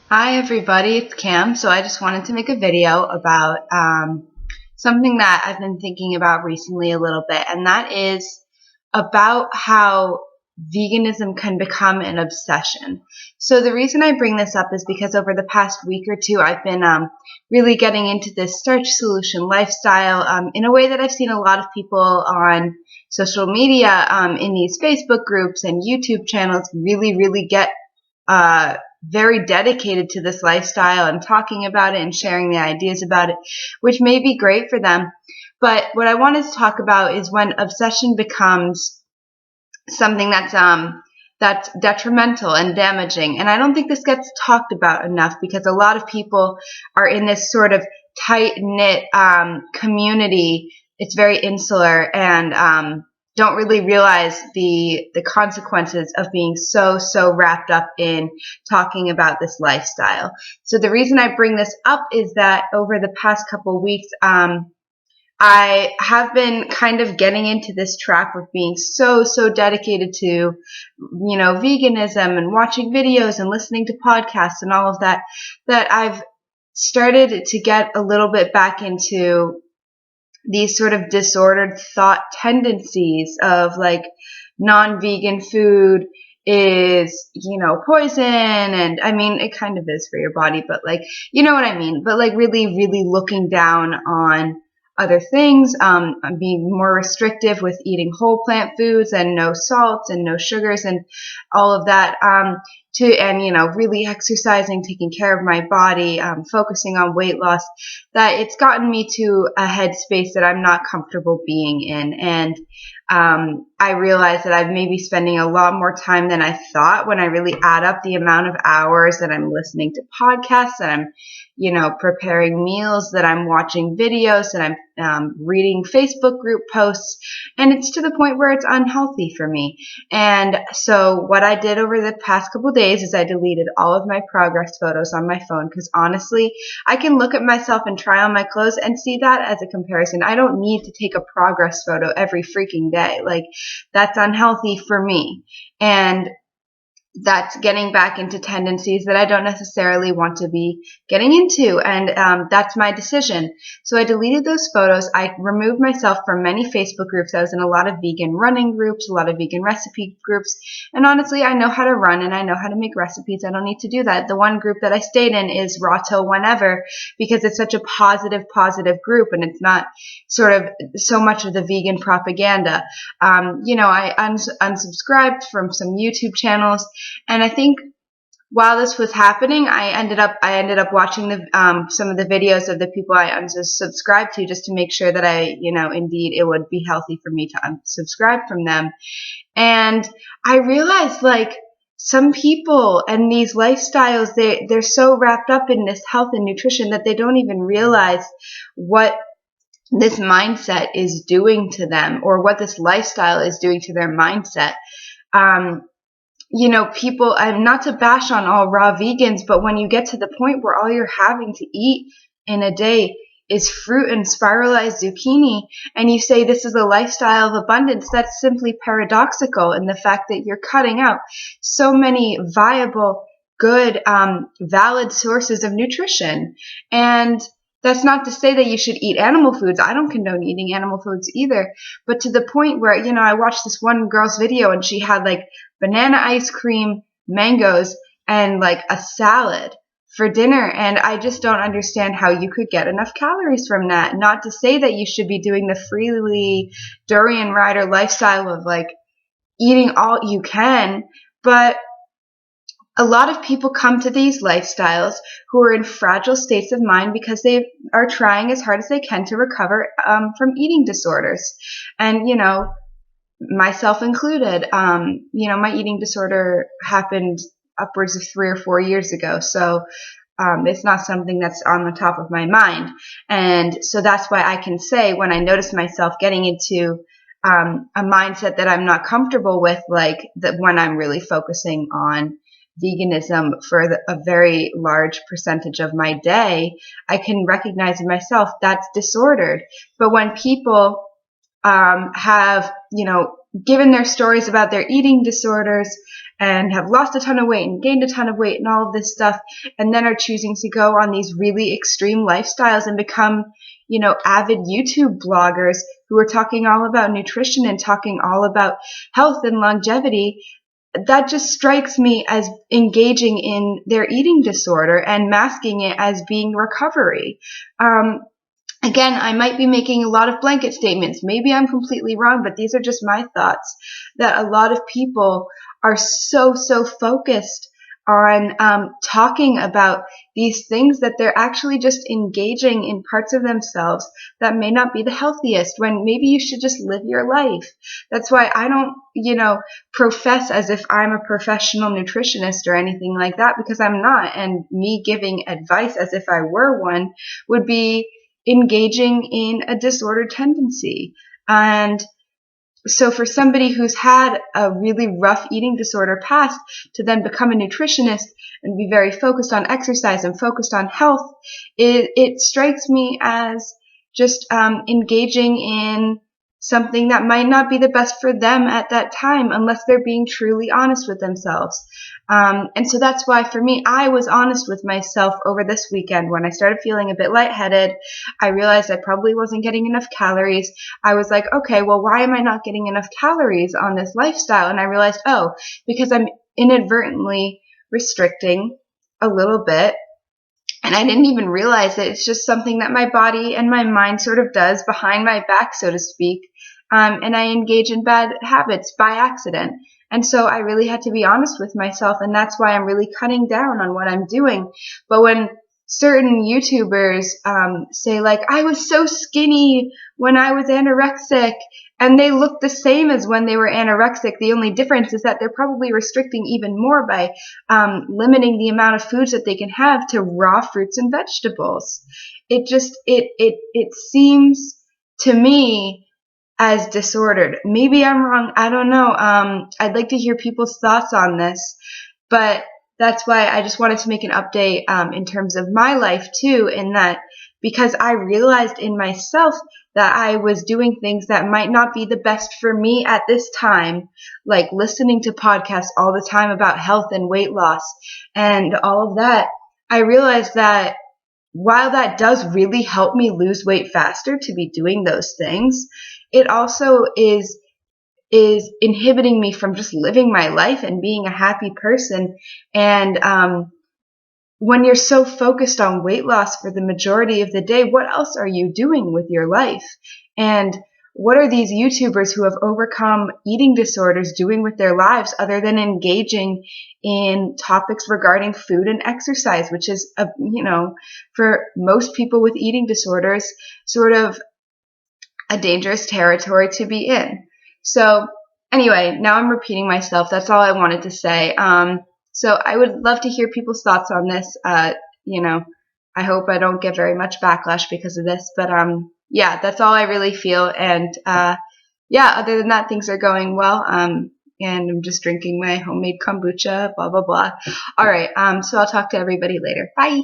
Hi everybody, it's Cam. So I just wanted to make a video about something that I've been thinking about recently a little bit, and that is about how veganism can become an obsession. So the reason I bring this up is because over the past week or two I've been really getting into this starch solution lifestyle in a way that I've seen a lot of people on social media in these Facebook groups and YouTube channels really get very dedicated to this lifestyle and talking about it and sharing the ideas about it, which may be great for them. But what I wanted to talk about is when obsession becomes something that's detrimental and damaging. And I don't think this gets talked about enough because a lot of people are in this sort of tight-knit community. It's very insular and don't really realize the consequences of being so wrapped up in talking about this lifestyle. So the reason I bring this up is that over the past couple of weeks, I have been kind of getting into this trap of being so dedicated to, veganism and watching videos and listening to podcasts and all of that, that I've started to get a little bit back into these sort of disordered thought tendencies of like non-vegan food is, poison. And I mean, it kind of is for your body, but like, you know what I mean? But like really looking down on other things, being more restrictive with eating whole plant foods and no salts and no sugars and all of that, really exercising, taking care of my body, focusing on weight loss, that it's gotten me to a headspace that I'm not comfortable being in. And I realize that I'm maybe spending a lot more time than I thought when I really add up the amount of hours that I'm listening to podcasts, that I'm, preparing meals, that I'm watching videos, that I'm reading Facebook group posts, and it's to the point where it's unhealthy for me. And so what I did over the past couple of days is I deleted all of my progress photos on my phone because honestly, I can look at myself and try on my clothes and see that as a comparison. I don't need to take a progress photo every freaking day. Like, that's unhealthy for me. And that's getting back into tendencies that I don't necessarily want to be getting into. And that's my decision. So I deleted those photos. I removed myself from many Facebook groups. I was in a lot of vegan running groups, a lot of vegan recipe groups. And honestly, I know how to run and I know how to make recipes. I don't need to do that. The one group that I stayed in is Raw Till Whenever because it's such a positive group and it's not sort of so much of the vegan propaganda. I unsubscribed from some YouTube channels. And I think while this was happening, I ended up watching some of the videos of the people I unsubscribed to just to make sure that indeed it would be healthy for me to unsubscribe from them. And I realized like some people and these lifestyles, they're so wrapped up in this health and nutrition that they don't even realize what this mindset is doing to them or what this lifestyle is doing to their mindset. People, not to bash on all raw vegans, but when you get to the point where all you're having to eat in a day is fruit and spiralized zucchini, and you say this is a lifestyle of abundance, that's simply paradoxical in the fact that you're cutting out so many viable, good, valid sources of nutrition. And that's not to say that you should eat animal foods. I don't condone eating animal foods either. But to the point where, I watched this one girl's video and she had like banana ice cream, mangoes, and like a salad for dinner. And I just don't understand how you could get enough calories from that. Not to say that you should be doing the freely durian rider lifestyle of like eating all you can, but a lot of people come to these lifestyles who are in fragile states of mind because they are trying as hard as they can to recover from eating disorders. And, myself included, my eating disorder happened upwards of 3 or 4 years ago. So it's not something that's on the top of my mind. And so that's why I can say when I notice myself getting into a mindset that I'm not comfortable with, like that when I'm really focusing on veganism for a very large percentage of my day, I can recognize in myself that's disordered. But when people have, given their stories about their eating disorders and have lost a ton of weight and gained a ton of weight and all of this stuff, and then are choosing to go on these really extreme lifestyles and become, avid YouTube bloggers who are talking all about nutrition and talking all about health and longevity. That just strikes me as engaging in their eating disorder and masking it as being recovery. Again, I might be making a lot of blanket statements. Maybe I'm completely wrong, but these are just my thoughts, that a lot of people are so focused on talking about these things that they're actually just engaging in parts of themselves that may not be the healthiest, when maybe you should just live your life. That's why I don't, profess as if I'm a professional nutritionist or anything like that, because I'm not. And me giving advice as if I were one would be engaging in a disordered tendency. And so for somebody who's had a really rough eating disorder past to then become a nutritionist and be very focused on exercise and focused on health, it strikes me as just engaging in something that might not be the best for them at that time, unless they're being truly honest with themselves. And so that's why, for me, I was honest with myself over this weekend. When I started feeling a bit lightheaded, I realized I probably wasn't getting enough calories. I was like, okay, well, why am I not getting enough calories on this lifestyle? And I realized, because I'm inadvertently restricting a little bit. And I didn't even realize it. It's just something that my body and my mind sort of does behind my back, so to speak. And I engage in bad habits by accident. And so I really had to be honest with myself, and that's why I'm really cutting down on what I'm doing. But when certain YouTubers say, like, I was so skinny when I was anorexic, and they look the same as when they were anorexic, the only difference is that they're probably restricting even more by limiting the amount of foods that they can have to raw fruits and vegetables. It seems to me as disordered. Maybe I'm wrong. I don't know. I'd like to hear people's thoughts on this, but that's why I just wanted to make an update in terms of my life too, in that because I realized in myself that I was doing things that might not be the best for me at this time, like listening to podcasts all the time about health and weight loss and all of that. I realized that while that does really help me lose weight faster to be doing those things, it also is inhibiting me from just living my life and being a happy person. And when you're so focused on weight loss for the majority of the day, what else are you doing with your life? And what are these YouTubers who have overcome eating disorders doing with their lives other than engaging in topics regarding food and exercise, which is, for most people with eating disorders, sort of a dangerous territory to be in. So anyway, now I'm repeating myself. That's all I wanted to say. So I would love to hear people's thoughts on this. I hope I don't get very much backlash because of this, but yeah, that's all I really feel. And yeah, other than that, things are going well. And I'm just drinking my homemade kombucha, blah, blah, blah. All right. So I'll talk to everybody later. Bye.